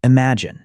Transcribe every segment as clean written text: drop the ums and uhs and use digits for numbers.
Imagine,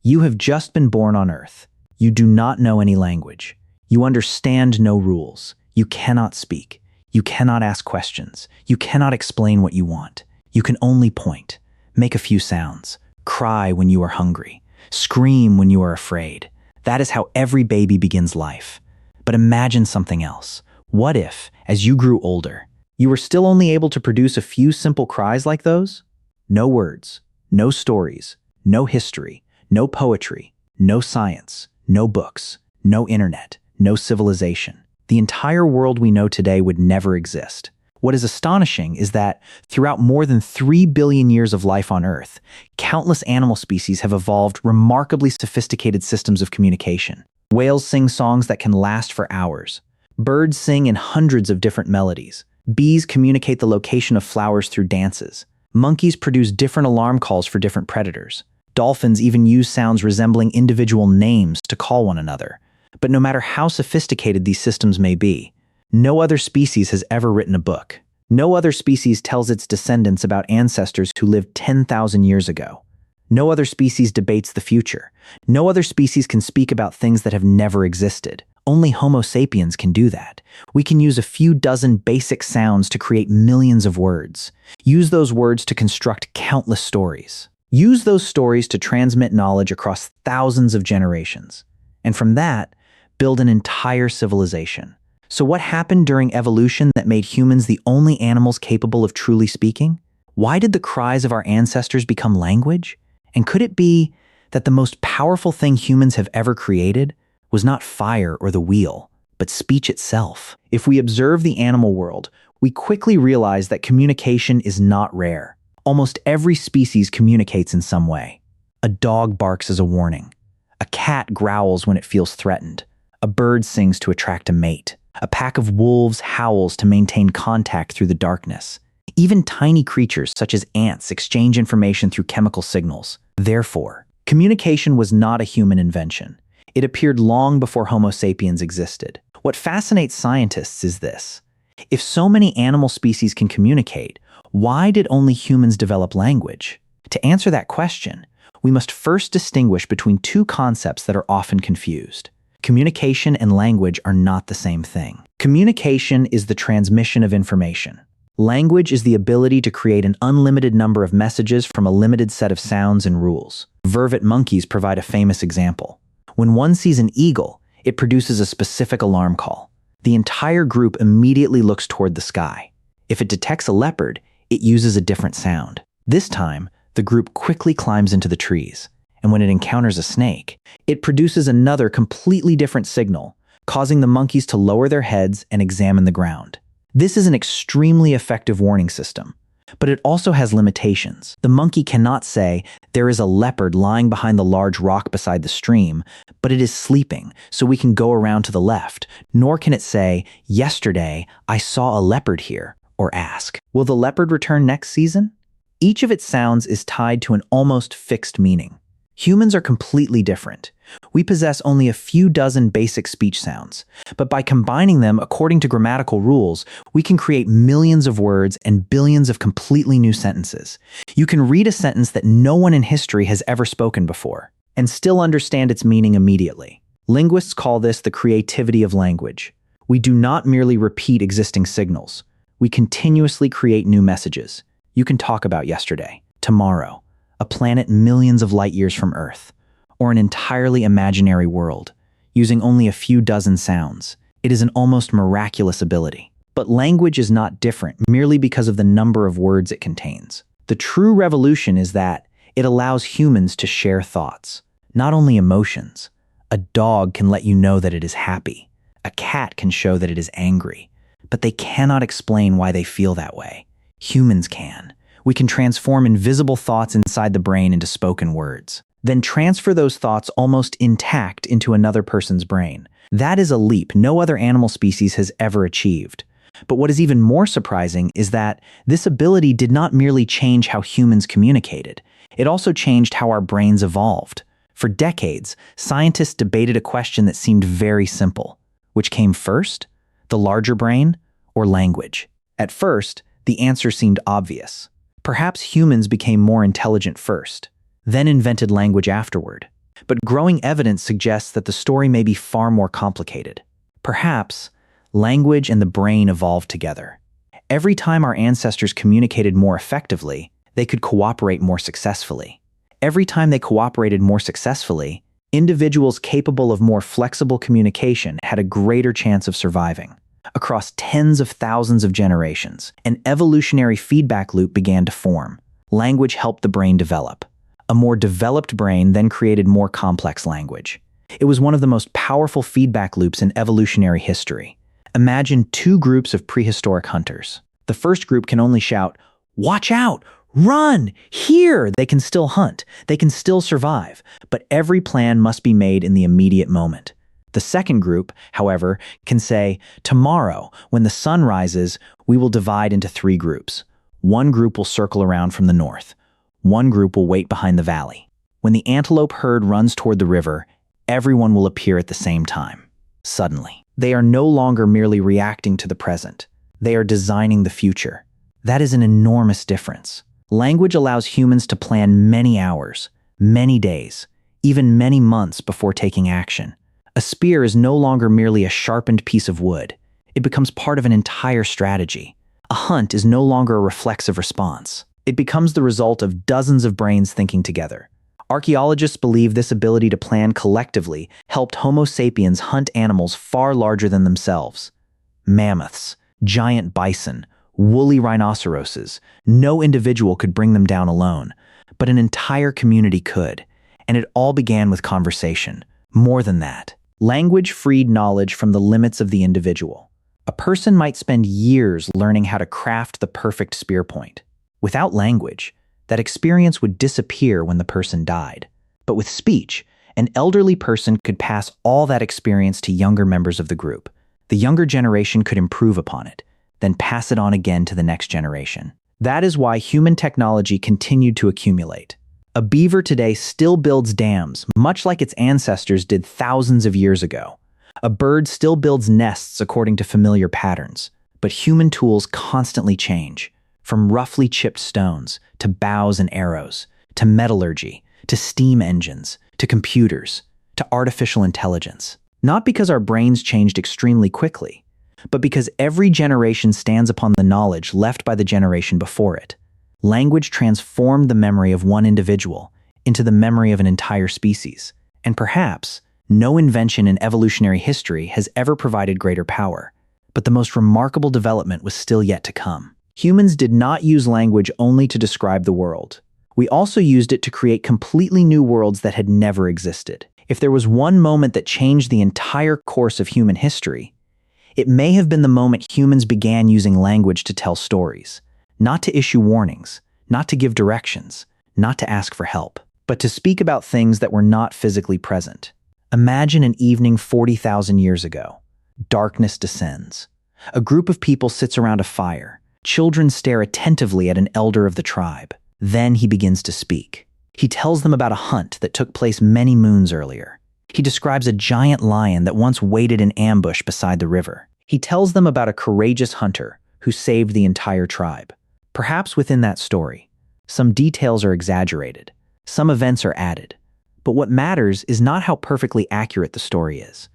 you have just been born on Earth. You do not know any language. You understand no rules. You cannot speak. You cannot ask questions. You cannot explain what you want. You can only point, make a few sounds, cry when you are hungry, scream when you are afraid. That is how every baby begins life. But imagine something else. What if, as you grew older, you were still only able to produce a few simple cries like those? No words, no stories, no history, no poetry, no science, no books, no internet, no civilization. The entire world we know today would never exist. What is astonishing is that throughout more than 3 billion years of life on Earth, countless animal species have evolved remarkably sophisticated systems of communication. Whales sing songs that can last for hours. Birds sing in hundreds of different melodies. Bees communicate the location of flowers through dances. Monkeys produce different alarm calls for different predators. Dolphins even use sounds resembling individual names to call one another. But no matter how sophisticated these systems may be, no other species has ever written a book. No other species tells its descendants about ancestors who lived 10,000 years ago. No other species debates the future. No other species can speak about things that have never existed. Only Homo sapiens can do that. We can use a few dozen basic sounds to create millions of words. Use those words to construct countless stories. Use those stories to transmit knowledge across thousands of generations. And from that, build an entire civilization. So what happened during evolution that made humans the only animals capable of truly speaking? Why did the cries of our ancestors become language? And could it be that the most powerful thing humans have ever created was not fire or the wheel, but speech itself? If we observe the animal world, we quickly realize that communication is not rare. Almost every species communicates in some way. A dog barks as a warning. A cat growls when it feels threatened. A bird sings to attract a mate. A pack of wolves howls to maintain contact through the darkness. Even tiny creatures such as ants exchange information through chemical signals. Therefore, communication was not a human invention. It appeared long before Homo sapiens existed. What fascinates scientists is this. If so many animal species can communicate, why did only humans develop language? To answer that question, we must first distinguish between two concepts that are often confused. Communication and language are not the same thing. Communication is the transmission of information. Language is the ability to create an unlimited number of messages from a limited set of sounds and rules. Vervet monkeys provide a famous example. When one sees an eagle, it produces a specific alarm call. The entire group immediately looks toward the sky. If it detects a leopard, it uses a different sound. This time, the group quickly climbs into the trees. And when it encounters a snake, it produces another completely different signal, causing the monkeys to lower their heads and examine the ground. This is an extremely effective warning system, but it also has limitations. The monkey cannot say, "There is a leopard lying behind the large rock beside the stream, but it is sleeping, so we can go around to the left," nor can it say, "Yesterday, I saw a leopard here," or ask, "Will the leopard return next season?" Each of its sounds is tied to an almost fixed meaning. Humans are completely different. We possess only a few dozen basic speech sounds, but by combining them according to grammatical rules, we can create millions of words and billions of completely new sentences. You can read a sentence that no one in history has ever spoken before, and still understand its meaning immediately. Linguists call this the creativity of language. We do not merely repeat existing signals. We continuously create new messages. You can talk about yesterday, tomorrow, a planet millions of light years from Earth, or an entirely imaginary world, using only a few dozen sounds. It is an almost miraculous ability. But language is not different merely because of the number of words it contains. The true revolution is that it allows humans to share thoughts, not only emotions. A dog can let you know that it is happy. A cat can show that it is angry, but they cannot explain why they feel that way. Humans can. We can transform invisible thoughts inside the brain into spoken words, then transfer those thoughts almost intact into another person's brain. That is a leap no other animal species has ever achieved. But what is even more surprising is that this ability did not merely change how humans communicated, it also changed how our brains evolved. For decades, scientists debated a question that seemed very simple. Which came first? The larger brain or language? At first, the answer seemed obvious. Perhaps humans became more intelligent first. then invented language afterward. But growing evidence suggests that the story may be far more complicated. Perhaps, language and the brain evolved together. Every time our ancestors communicated more effectively, they could cooperate more successfully. Every time they cooperated more successfully, individuals capable of more flexible communication had a greater chance of surviving. Across tens of thousands of generations, an evolutionary feedback loop began to form. Language helped the brain develop. A more developed brain then created more complex language. It was one of the most powerful feedback loops in evolutionary history. Imagine two groups of prehistoric hunters. The first group can only shout, "Watch out! Run! Here!" They can still hunt. They can still survive. But every plan must be made in the immediate moment. The second group, however, can say, "Tomorrow, when the sun rises, we will divide into three groups. One group will circle around from the north. One group will wait behind the valley. When the antelope herd runs toward the river, everyone will appear at the same time." Suddenly, they are no longer merely reacting to the present. They are designing the future. That is an enormous difference. Language allows humans to plan many hours, many days, even many months before taking action. A spear is no longer merely a sharpened piece of wood. It becomes part of an entire strategy. A hunt is no longer a reflexive response. It becomes the result of dozens of brains thinking together. Archaeologists believe this ability to plan collectively helped Homo sapiens hunt animals far larger than themselves. Mammoths, giant bison, woolly rhinoceroses. No individual could bring them down alone, but an entire community could. And it all began with conversation. More than that, language freed knowledge from the limits of the individual. A person might spend years learning how to craft the perfect spear point. Without language, that experience would disappear when the person died. But with speech, an elderly person could pass all that experience to younger members of the group. The younger generation could improve upon it, then pass it on again to the next generation. That is why human technology continued to accumulate. A beaver today still builds dams, much like its ancestors did thousands of years ago. A bird still builds nests according to familiar patterns. But human tools constantly change. From roughly chipped stones, to bows and arrows, to metallurgy, to steam engines, to computers, to artificial intelligence. Not because our brains changed extremely quickly, but because every generation stands upon the knowledge left by the generation before it. Language transformed the memory of one individual into the memory of an entire species. And perhaps, no invention in evolutionary history has ever provided greater power. But the most remarkable development was still yet to come. Humans did not use language only to describe the world. We also used it to create completely new worlds that had never existed. If there was one moment that changed the entire course of human history, it may have been the moment humans began using language to tell stories, not to issue warnings, not to give directions, not to ask for help, but to speak about things that were not physically present. Imagine an evening 40,000 years ago. Darkness descends. A group of people sits around a fire. Children stare attentively at an elder of the tribe. Then he begins to speak. He tells them about a hunt that took place many moons earlier. He describes a giant lion that once waited in ambush beside the river. He tells them about a courageous hunter who saved the entire tribe. Perhaps within that story, some details are exaggerated, some events are added. But what matters is not how perfectly accurate the story is.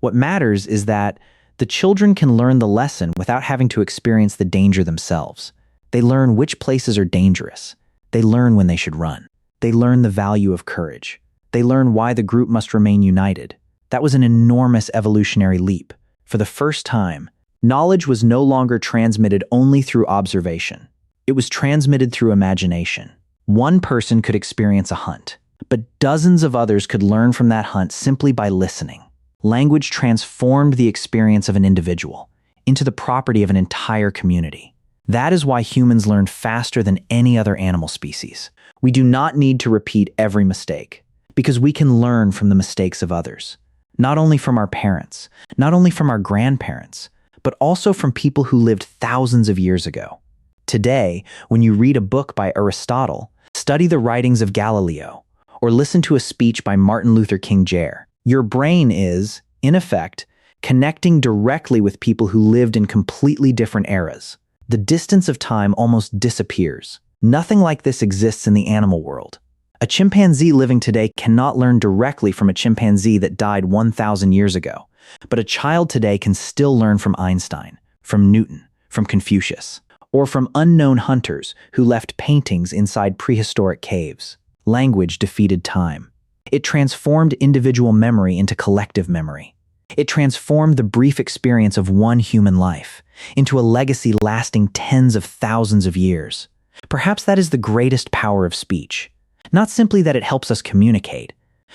What matters is that the children can learn the lesson without having to experience the danger themselves. They learn which places are dangerous. They learn when they should run. They learn the value of courage. They learn why the group must remain united. That was an enormous evolutionary leap. For the first time, knowledge was no longer transmitted only through observation. It was transmitted through imagination. One person could experience a hunt, but dozens of others could learn from that hunt simply by listening. Language transformed the experience of an individual into the property of an entire community. That is why humans learn faster than any other animal species. We do not need to repeat every mistake, because we can learn from the mistakes of others. Not only from our parents, not only from our grandparents, but also from people who lived thousands of years ago. Today, when you read a book by Aristotle, study the writings of Galileo, or listen to a speech by Martin Luther King Jr., your brain is, in effect, connecting directly with people who lived in completely different eras. The distance of time almost disappears. Nothing like this exists in the animal world. A chimpanzee living today cannot learn directly from a chimpanzee that died 1,000 years ago, but a child today can still learn from Einstein, from Newton, from Confucius, or from unknown hunters who left paintings inside prehistoric caves. Language defeated time. It transformed individual memory into collective memory. It transformed the brief experience of one human life into a legacy lasting tens of thousands of years. Perhaps that is the greatest power of speech. Not simply that it helps us communicate,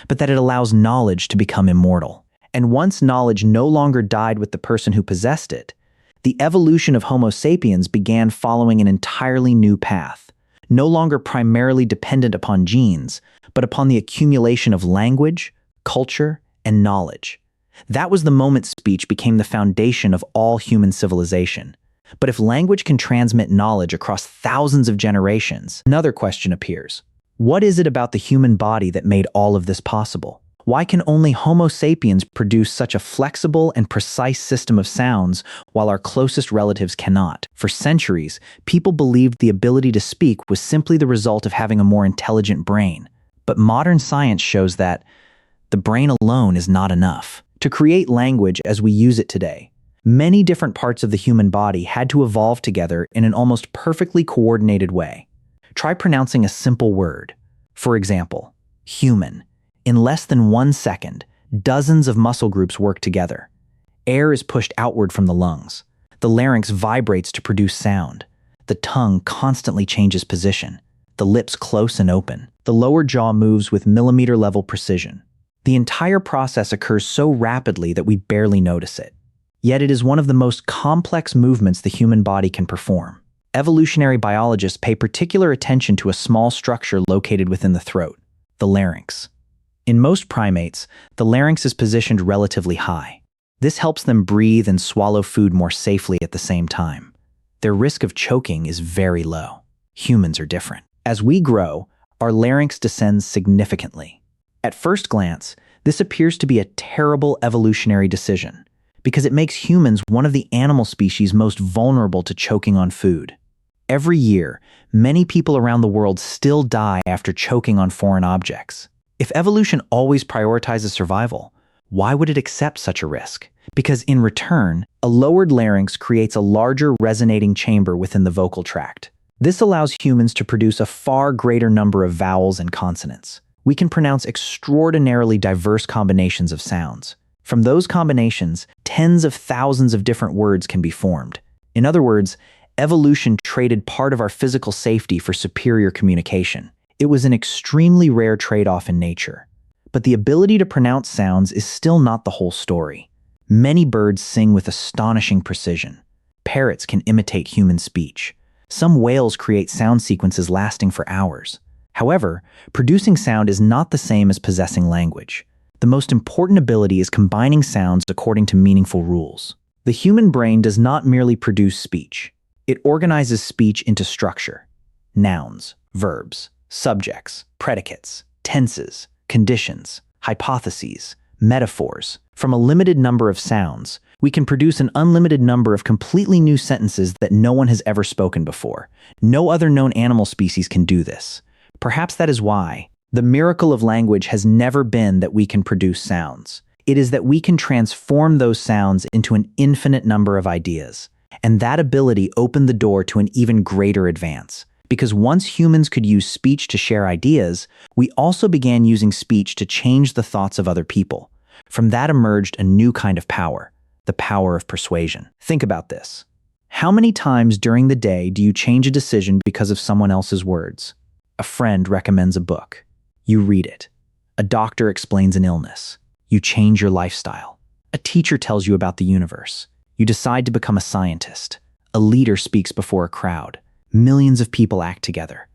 but that it allows knowledge to become immortal. And once knowledge no longer died with the person who possessed it, the evolution of Homo sapiens began following an entirely new path, no longer primarily dependent upon genes, but upon the accumulation of language, culture, and knowledge. That was the moment speech became the foundation of all human civilization. But if language can transmit knowledge across thousands of generations, another question appears. What is it about the human body that made all of this possible? Why can only Homo sapiens produce such a flexible and precise system of sounds while our closest relatives cannot? For centuries, people believed the ability to speak was simply the result of having a more intelligent brain. But modern science shows that the brain alone is not enough. To create language as we use it today, many different parts of the human body had to evolve together in an almost perfectly coordinated way. Try pronouncing a simple word. For example, human. In less than 1 second, dozens of muscle groups work together. Air is pushed outward from the lungs. The larynx vibrates to produce sound. The tongue constantly changes position. The lips close and open. The lower jaw moves with millimeter-level precision. The entire process occurs so rapidly that we barely notice it. Yet it is one of the most complex movements the human body can perform. Evolutionary biologists pay particular attention to a small structure located within the throat, the larynx. In most primates, the larynx is positioned relatively high. This helps them breathe and swallow food more safely at the same time. Their risk of choking is very low. Humans are different. As we grow, our larynx descends significantly. At first glance, this appears to be a terrible evolutionary decision because it makes humans one of the animal species most vulnerable to choking on food. Every year, many people around the world still die after choking on foreign objects. If evolution always prioritizes survival, why would it accept such a risk? Because in return, a lowered larynx creates a larger resonating chamber within the vocal tract. This allows humans to produce a far greater number of vowels and consonants. We can pronounce extraordinarily diverse combinations of sounds. From those combinations, tens of thousands of different words can be formed. In other words, evolution traded part of our physical safety for superior communication. It was an extremely rare trade-off in nature. But the ability to pronounce sounds is still not the whole story. Many birds sing with astonishing precision. Parrots can imitate human speech. Some whales create sound sequences lasting for hours. However, producing sound is not the same as possessing language. The most important ability is combining sounds according to meaningful rules. The human brain does not merely produce speech. It organizes speech into structure. Nouns, verbs, subjects, predicates, tenses, conditions, hypotheses, metaphors. From a limited number of sounds, we can produce an unlimited number of completely new sentences that no one has ever spoken before. No other known animal species can do this. Perhaps that is why the miracle of language has never been that we can produce sounds. It is that we can transform those sounds into an infinite number of ideas. And that ability opened the door to an even greater advance. Because once humans could use speech to share ideas, we also began using speech to change the thoughts of other people. From that emerged a new kind of power, the power of persuasion. Think about this. How many times during the day do you change a decision because of someone else's words? A friend recommends a book. You read it. A doctor explains an illness. You change your lifestyle. A teacher tells you about the universe. You decide to become a scientist. A leader speaks before a crowd. Millions of people act together.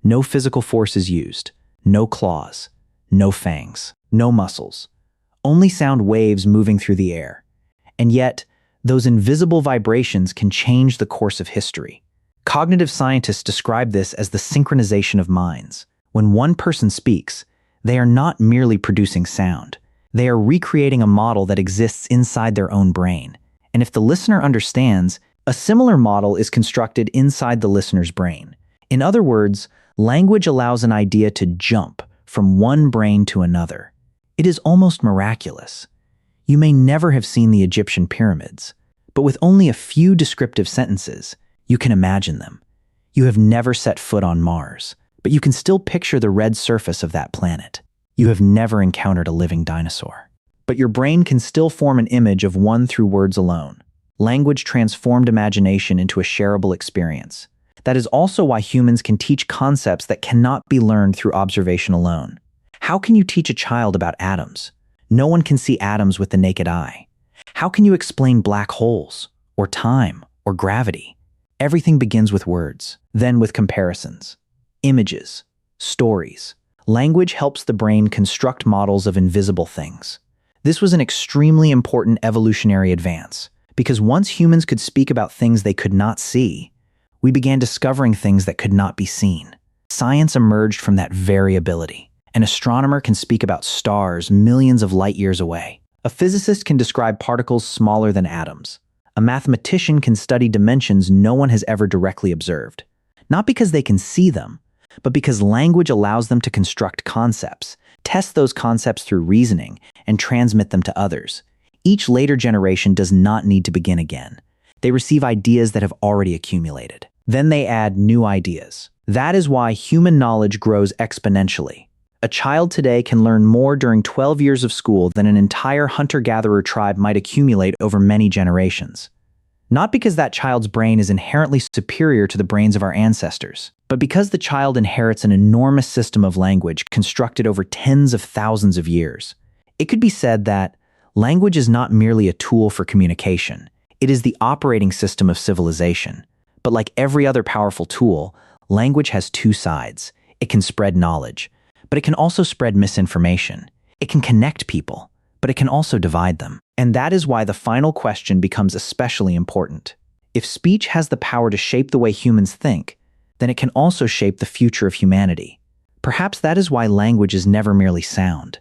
No physical force is used. No claws. No fangs. No muscles. Only sound waves moving through the air. And yet, those invisible vibrations can change the course of history. Cognitive scientists describe this as the synchronization of minds. When one person speaks, they are not merely producing sound. They are recreating a model that exists inside their own brain. And if the listener understands, a similar model is constructed inside the listener's brain. In other words, Language allows an idea to jump from one brain to another. It is almost miraculous. You may never have seen the Egyptian pyramids, but with only a few descriptive sentences, you can imagine them. You have never set foot on Mars, but you can still picture the red surface of that planet. You have never encountered a living dinosaur, but your brain can still form an image of one through words alone. Language transformed imagination into a shareable experience. That is also why humans can teach concepts that cannot be learned through observation alone. How can you teach a child about atoms? No one can see atoms with the naked eye. How can you explain black holes, or time, or gravity? Everything begins with words, then with comparisons, images, stories. Language helps the brain construct models of invisible things. This was an extremely important evolutionary advance, because once humans could speak about things they could not see, we began discovering things that could not be seen. Science emerged from that very ability. An astronomer can speak about stars millions of light years away. A physicist can describe particles smaller than atoms. A mathematician can study dimensions no one has ever directly observed. Not because they can see them, but because language allows them to construct concepts, test those concepts through reasoning, and transmit them to others. Each later generation does not need to begin again. They receive ideas that have already accumulated. Then they add new ideas. That is why human knowledge grows exponentially. A child today can learn more during 12 years of school than an entire hunter-gatherer tribe might accumulate over many generations. Not because that child's brain is inherently superior to the brains of our ancestors, but because the child inherits an enormous system of language constructed over tens of thousands of years. It could be said that language is not merely a tool for communication. It is the operating system of civilization. But like every other powerful tool, language has two sides. It can spread knowledge, but it can also spread misinformation. It can connect people, but it can also divide them. And that is why the final question becomes especially important. If speech has the power to shape the way humans think, then it can also shape the future of humanity. Perhaps that is why language is never merely sound.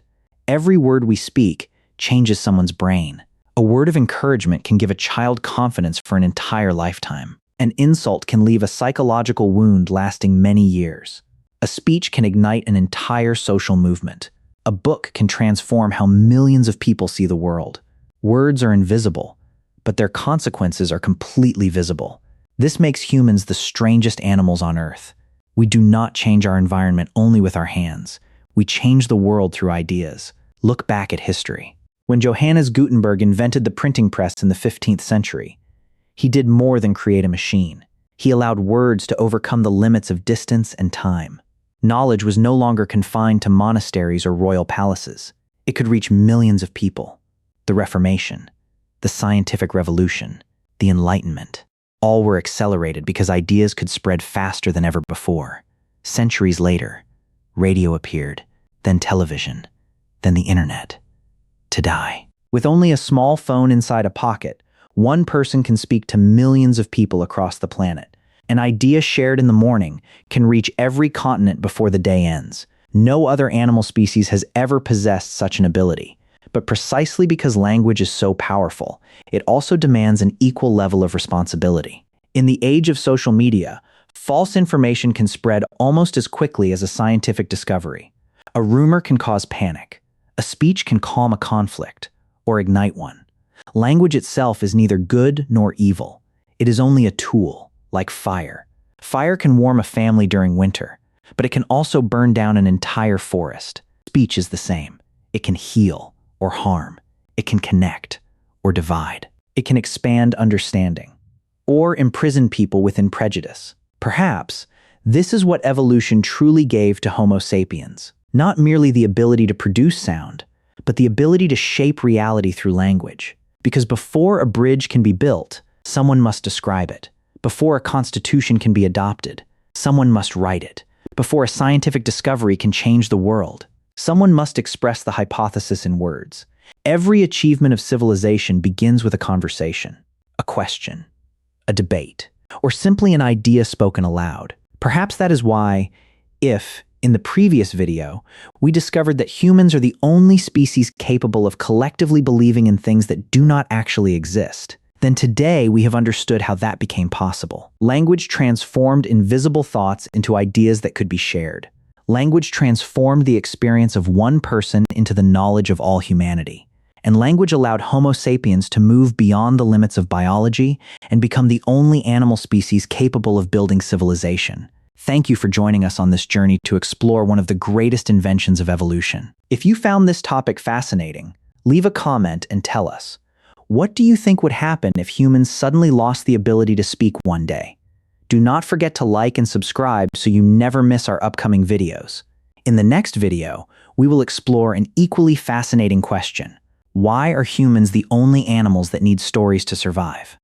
Every word we speak changes someone's brain. A word of encouragement can give a child confidence for an entire lifetime. An insult can leave a psychological wound lasting many years. A speech can ignite an entire social movement. A book can transform how millions of people see the world. Words are invisible, but their consequences are completely visible. This makes humans the strangest animals on Earth. We do not change our environment only with our hands. We change the world through ideas. Look back at history. When Johannes Gutenberg invented the printing press in the 15th century, he did more than create a machine. He allowed words to overcome the limits of distance and time. Knowledge was no longer confined to monasteries or royal palaces. It could reach millions of people. The Reformation, the scientific revolution, the Enlightenment, all were accelerated because ideas could spread faster than ever before. Centuries later, radio appeared, then television, then the internet, to die. With only a small phone inside a pocket, one person can speak to millions of people across the planet. An idea shared in the morning can reach every continent before the day ends. No other animal species has ever possessed such an ability. But precisely because language is so powerful, it also demands an equal level of responsibility. In the age of social media, false information can spread almost as quickly as a scientific discovery. A rumor can cause panic. A speech can calm a conflict or ignite one. Language itself is neither good nor evil. It is only a tool, like fire. Fire can warm a family during winter, but it can also burn down an entire forest. Speech is the same. It can heal or harm. It can connect or divide. It can expand understanding or imprison people within prejudice. Perhaps this is what evolution truly gave to Homo sapiens. Not merely the ability to produce sound, but the ability to shape reality through language. Because before a bridge can be built, someone must describe it. Before a constitution can be adopted, someone must write it. Before a scientific discovery can change the world, someone must express the hypothesis in words. Every achievement of civilization begins with a conversation, a question, a debate, or simply an idea spoken aloud. Perhaps that is why, if, in the previous video, we discovered that humans are the only species capable of collectively believing in things that do not actually exist, then today we have understood how that became possible. Language transformed invisible thoughts into ideas that could be shared. Language transformed the experience of one person into the knowledge of all humanity. And language allowed Homo sapiens to move beyond the limits of biology and become the only animal species capable of building civilization. Thank you for joining us on this journey to explore one of the greatest inventions of evolution. If you found this topic fascinating, leave a comment and tell us, what do you think would happen if humans suddenly lost the ability to speak one day? Do not forget to like and subscribe so you never miss our upcoming videos. In the next video, we will explore an equally fascinating question. Why are humans the only animals that need stories to survive?